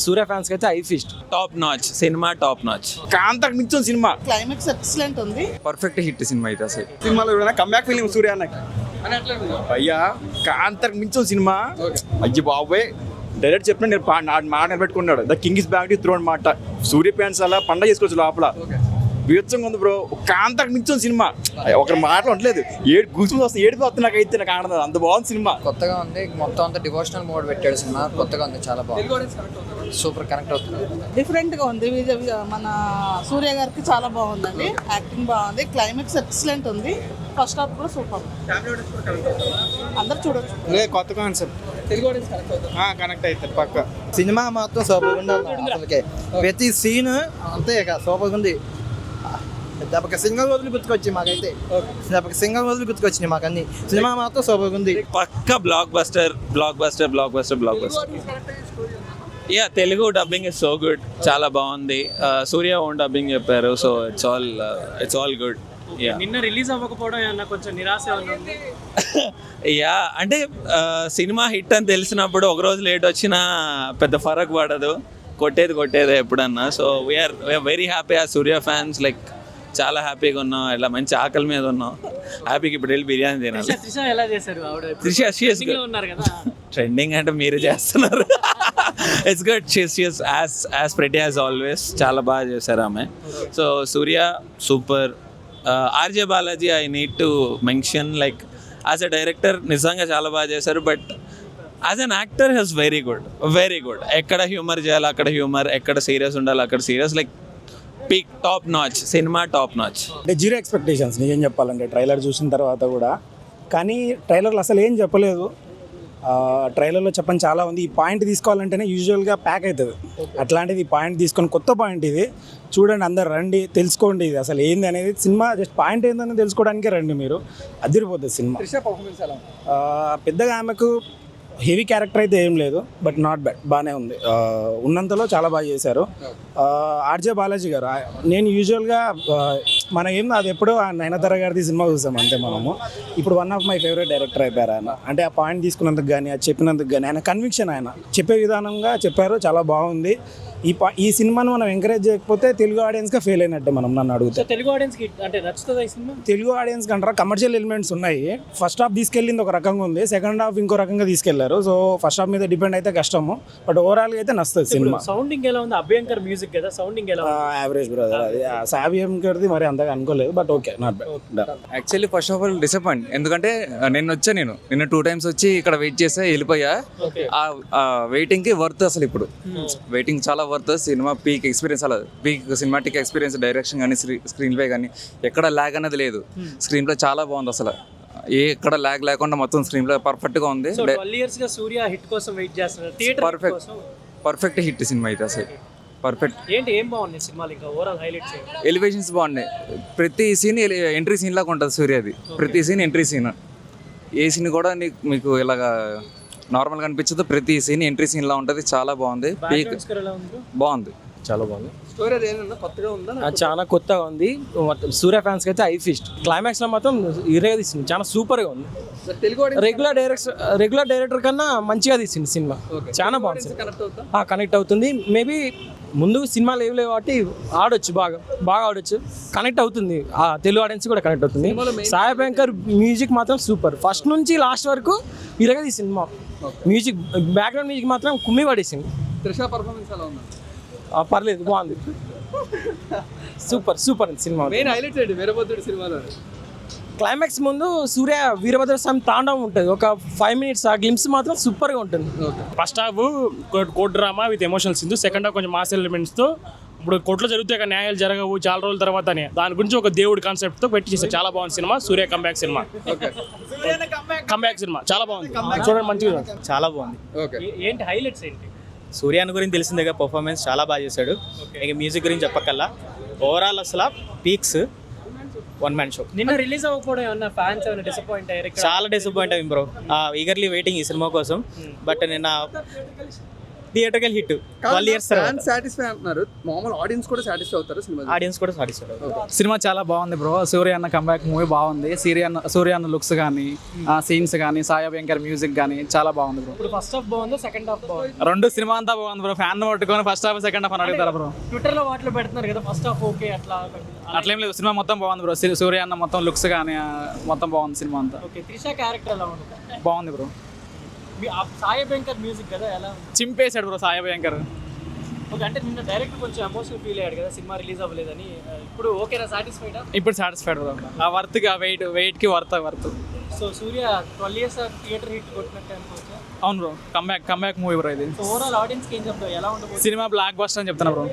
సూర్య fans కి అయితే eye feast. Top notch cinema, top notch. కాంతకు మించిన సినిమా, క్లైమాక్స్ ఎక్సలెంట్ ఉంది. పర్ఫెక్ట్ హిట్ సినిమా అయితే అసలు. సినిమాలో కూడా కమ్బ్యాక్ ఫీలింగ్ సూర్య అన్నకి. అయ్యా కాంతకు మించిన సినిమా. అయ్యి బాబోయ్, డైరెక్ట్ చెప్పిన నేను మాట నిలబెట్టుకున్నాడు. The king is back to throne మాట. సూర్య ఫ్యాన్స్ అలా పండగ చేసుకోవచ్చు లోపల. బీభత్సంగా ఉంది బ్రో. కాంతకు మించిన సినిమా, ఒకరి మాటలు ఉండలేదు. కూర్చుని వస్తే ఏడుపు వస్తుంది నాకైతే. నాకు ఆనందం, అంత బాగుంది సినిమా. కొత్తగా ఉంది, మొత్తం అంతా డివోషనల్ మోడ్ పెట్టాడు సినిమా. కొత్తగా ఉంది, చాలా బాగుంది, సూపర్ కనెక్ట్ అవుతుంది. డిఫరెంట్ గా ఉంది. మన సూర్య గారికి చాలా బాగుందండి, యాక్టింగ్ బాగుంది, క్లైమాక్స్ ఎక్సలెంట్ ఉంది, ఫస్ట్ హాఫ్ కూడా సూపర్. అందరు చూడొచ్చు. కొత్త కాన్సెప్ట్, కనెక్ట్ అవుతారు పక్క. సినిమా మాత్రం సూపర్ ఉంది అసలుకే. ప్రతి సీన్ అంతే సూపర్ ఉంది. దెబ్బకి సింగల్ రోజులు గుర్తుకొచ్చి మాకైతే, దెబ్బకి సింగల్ రోజులు గుర్తుకొచ్చినాయి మాకు అన్ని. సినిమా మాత్రం సూపర్ ఉంది, పక్క block buster. Yeah, Telugu dubbing is so good, చాలా బాగుంది. సూర్య ఓన్ డబ్బింగ్ చెప్పారు, so it's all good. Yeah, నిన్న రిలీజ్ అవ్వకపోవడం ఏమన్నా కొంచెం నిరాశ ఉంది. యా అంటే సినిమా హిట్ అని తెలిసినప్పుడు ఒక రోజు లేట్ వచ్చినా పెద్ద ఫరక్ పడదు, కొట్టేదే ఎప్పుడన్నా. సో వీఆర్ వెరీ హ్యాపీ ఆ సూర్య ఫ్యాన్స్. లైక్ చాలా హ్యాపీగా ఉన్నాం, ఇలా మంచి ఆకలి మీద ఉన్నాం. హ్యాపీగా ఇప్పుడు వెళ్ళి బిర్యానీ తినాలి. త్రిష ఎలా చేశారు ఆవిడ? త్రిష ఉన్నారు కదా, ట్రెండింగ్ అంటే మీరే చేస్తున్నారు. It's good, she's as pretty as always. చాలా బాగా చేశారు ఆమె. So Surya super. RJ Balaji I need to mention, like as a director నిజంగా చాలా బాగా చేశారు. But as an actor he's very good. ఎక్కడ హ్యూమర్ చేయాలి అక్కడ హ్యూమర్, ఎక్కడ సీరియస్ ఉండాలి అక్కడ serious. Like peak, top notch cinema, top notch. అంటే జీరో ఎక్స్పెక్టేషన్స్ నిజం చెప్పాలంటే ట్రైలర్ చూసిన తర్వాత కూడా. కానీ ట్రైలర్లో అసలు ఏం చెప్పలేదు. ట్రైలర్లో చెప్పని చాలా ఉంది. ఈ పాయింట్ తీసుకోవాలంటేనే యూజువల్గా ప్యాక్ అవుతుంది. అట్లాంటిది ఈ పాయింట్ తీసుకొని, కొత్త పాయింట్ ఇది. చూడండి, అందరు రండి, తెలుసుకోండి ఇది అసలు ఏంది అనేది. సినిమా జస్ట్ పాయింట్ ఏందని తెలుసుకోవడానికే రండి మీరు. అదిరిపోతుంది సినిమా. పెద్దగా ఆమెకు హెవీ క్యారెక్టర్ అయితే ఏం లేదు, బట్ నాట్ బ్యాడ్, బాగానే ఉంది. ఉన్నంతలో చాలా బాగా చేశారు. ఆర్జే బాలాజీ గారు, నేను యూజువల్గా మనకేం అది ఎప్పుడో నయనతార గారిది సినిమా చూసాం అంతే మనము. ఇప్పుడు one of my favourite director అయిపోయారు ఆయన. అంటే ఆ పాయింట్ తీసుకున్నందుకు కానీ, అది చెప్పినందుకు కానీ, ఆయన కన్విక్షన్, ఆయన చెప్పే విధానంగా చెప్పారు, చాలా బాగుంది. ఈ సినిమాను మనం ఎంకరేజ్ చేయకపోతే తెలుగు ఆడియన్స్గా ఫెయిల్ అయినట్టే మనం, నన్ను అడిగితే. తెలుగు ఆడియన్స్ కి అంటే నచ్చుతుంది ఈ సినిమా. Telugu audience Kantara, commercial elements ఉన్నాయి. ఫస్ట్ హాఫ్ తీసుకెళ్ళింది ఒక రకంగా ఉంది, సెకండ్ హాఫ్ ఇంకో రకంగా తీసుకెళ్లారు. సో ఫస్ట్ హాఫ్ మీద డిపెండ్ అయితే కష్టము, బట్ ఓవరాల్గా అయితే నచ్చుతుంది సినిమా. సౌండింగ్ ఎలా ఉంది? అభ్యంకర్ మ్యూజిక్ కదా, సౌండింగ్ ఎలా ఉంది? Average brother. అది అభ్యంకర్ది మరి అంతగా అనుకోలేదు, but okay, not bad. Actually first of all disappoint, ఎందుకంటే నిన్న 2 times వచ్చి ఇక్కడ వెయిట్ చేస్తే వెళ్ళిపోయా. ఆ వెయిటింగ్ కి వర్త్ అసలు. ఇప్పుడు వెయిటింగ్ చాలా వర్త్. సినిమా పీక్ ఎక్స్పీరియన్స్, అలా పీక్ సినిమాటిక్ ఎక్స్పీరియన్స్. డైరెక్షన్ కానీ, స్క్రీన్ ప్లే కానీ ఎక్కడ ల్యాగ్ అనేది లేదు. స్క్రీన్ ప్లే చాలా బాగుంది అసలు, ఎక్కడ ల్యాగ్ లేకుండా మొత్తం స్క్రీన్ ప్లే పర్ఫెక్ట్ గా ఉంది. 12 years గా సూర్య హిట్ కోసం వెయిట్ చేస్తున్నారు. థియేటర్ పర్ఫెక్ట్ హిట్ సినిమా అయితే అసలు. పర్ఫెక్ట్. ఏం బాగుంది సినిమాలు? ఇంకా ఓవరాల్ హైలైట్స్ ఎలివేషన్స్ బాగున్నాయి. ప్రతి సీన్ ఎంట్రీ సీన్ లాగా ఉంటుంది సూర్యది. ప్రతి సీన్ ఎంట్రీ సీన్. ఏ సీన్ కూడా మీకు ఇలాగా నార్మల్గా అనిపించదు. ప్రతి సీన్ ఎంట్రీ సీన్ లా ఉంటుంది. చాలా బాగుంది. పీక్ బాగుంది, చాలా బాగుంది. చాలా కొత్తగా ఉంది. సూర్య ఫ్యాన్స్ కి అయితే ఐ ఫీస్ట్. క్లైమాక్స్ లో మాత్రం ఇరగా తీసింది, చాలా సూపర్ గా ఉంది. రెగ్యులర్ డైరెక్టర్ కన్నా మంచిగా తీసింది సినిమా, చాలా బాగుంది. కనెక్ట్ అవుతుంది. మేబీ ముందు సినిమాలు ఏవి లేవు కాబట్టి ఆడొచ్చు, బాగా ఆడొచ్చు, కనెక్ట్ అవుతుంది. తెలుగు ఆడియన్స్ కూడా కనెక్ట్ అవుతుంది. సాయి అభ్యంకర్ మ్యూజిక్ మాత్రం సూపర్. ఫస్ట్ నుంచి లాస్ట్ వరకు ఇరగా తీసింది సినిమా. మ్యూజిక్, బ్యాక్గ్రౌండ్ మ్యూజిక్ మాత్రం కుమ్మి పడేసింది. పర్లేదు, బాగుంది. Super cinema. క్లైమాక్స్ ముందు సూర్య వీరభద్ర స్వామి తాండవం ఉంటుంది, ఒక 5 minutes. ఆ గ్లిమ్స్ మాత్రం సూపర్గా ఉంటుంది. First half court drama with emotionals ఉంది. సెకండ్ హాఫ్ కొంచెం మాస్ ఎలిమెంట్స్తో. ఇప్పుడు కోర్టులో జరుగుతాయి కదా, న్యాయాలు జరగవు చాలా రోజుల తర్వాతనే, దాని గురించి ఒక దేవుడి కాన్సెప్ట్తో పెట్టి చేస్తారు. చాలా బాగుంది సినిమా. సూర్య కంబ్యాక్ సినిమా చాలా బాగుంది. చూడండి, మంచిగా చాలా బాగుంది. ఏంటి హైలైట్స్ ఏంటి? సూర్యాని గురించి తెలిసిందిగా, పర్ఫార్మెన్స్ చాలా బాగా చేశాడు. ఇక మ్యూజిక్ గురించి చెప్పకల్లా, ఓవరాల్ అసలు పీక్స్, వన్ మ్యాన్ షో. నిన్న రిలీజ్ అవ్వకపోవడం ఏమన్నా ఫ్యాన్స్ ఏమైనా డిసప్పాయింట్ అయ్యారు? చాలా డిసప్పాయింట్ అయ్యింది బ్రో. ఈగర్లీ వెయిటింగ్ ఈ సినిమా కోసం. బట్ నిన్న థియేటర్కల్ హిట్ 12 ఇయర్స్ తర్వాత సాటిస్ఫై అంటున్నారు, మామూలు ఆడియన్స్ కూడా సాటిస్ఫై అవుతారు సినిమా. ఆడియన్స్ కూడా సాటిస్ఫైడ్. సినిమా చాలా బాగుంది బ్రో. సూర్య అన్న కంబ్యాక్ మూవీ బాగుంది. సూర్య అన్న లుక్స్ కానీ సీన్స్ కానీ సాయి అభ్యంకర్ మ్యూజిక్ కానీ చాలా బాగుంది బ్రో. ఇప్పుడు ఫస్ట్ హాఫ్ బాగుందో సెకండ్ హాఫ్ బాగుంది? రెండు సినిమా అంతా బాగుంది బ్రో. ఫ్యాన్ పట్టుకొని ఫస్ట్ హాఫ్ సెకండ్ హాఫ్ అని అడుగుతారా బ్రో? ట్విట్టర్లో వాటిలో పెడుతున్నారు కదా ఫస్ట్ హాఫ్ ఓకే అట్లా. అట్లేం లేదు, సినిమా మొత్తం బాగుంది బ్రో. సూర్య అన్న మొత్తం లుక్స్ కానీ మొత్తం బాగుంది సినిమా అంతా. ఓకే, త్రిష క్యారెక్టర్ ఎలా ఉంది? బాగుంది బ్రో. సాయి అభ్యంకర్ మ్యూజిక్ కదా ఎలా ఉంది? చింపేశాడు బ్రో సాయి అభ్యంకర్. ఓకే, అంటే నిన్న డైరెక్ట్ కొంచెం ఎమోషనల్ ఫీల్ అయ్యాడు కదా సినిమా రిలీజ్ అవ్వలేదని. ఇప్పుడు ఓకేనా, సాటిస్ఫైడా? ఇప్పుడు సాటిస్ఫైడ్ బ్రో. ఆ వర్త్కి ఆ వెయిట్కి వర్త్. సో సూర్య 12 ఇయర్స్ థియేటర్ హిట్ కొట్టినట్టు అనుకోవచ్చా? అవును బ్రో, కంబ్యాక్ మూవీ బ్రో ఇది. ఓవరాల్ ఆడియన్స్కి ఏం చెప్తావు, ఎలా ఉండదు సినిమా బ్లాక్ బస్టర్ అని చెప్తున్నా బ్రో.